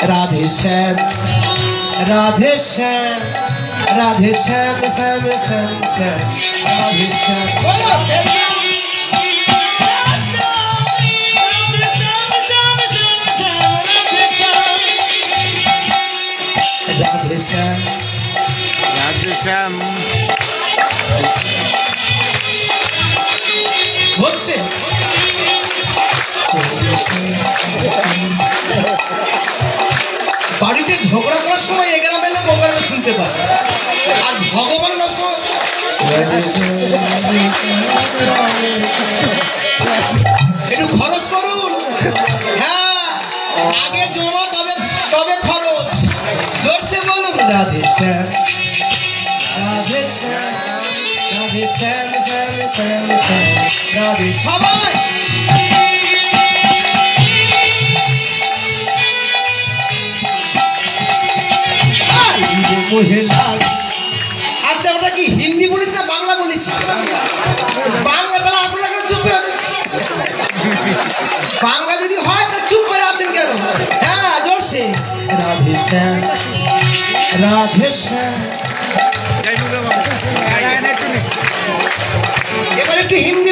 राधे श्याम राधे श्याम राधे श्याम श्याम श्याम श्याम राधे श्याम बोलो राधे श्याम राधे श्याम হচ্ছে বাড়িতে ঝগড়া করার সময় এই গ্রামের লোক ওখানে শুনতে পায় আর ভগবান একটু খরচ করুন হ্যাঁ আগে জমা তবে তবে খরচ জোরসে বলুন রাধে শ্যাম রাধে শ্যাম রাধে শ্যাম শ্যাম শ্যাম শ্যাম রাধে সবাই আচ্ছা ওটা কি হিন্দি বলিস না বাংলা বলিস বাংলা তাহলে আপনারা কেন চুপ করে আছেন বাংলা যদি হয় তাহলে চুপ করে আছেন কেন হ্যাঁ জোরসে রাধে শ্যাম রাধে শ্যাম এবার একটু হিন্দি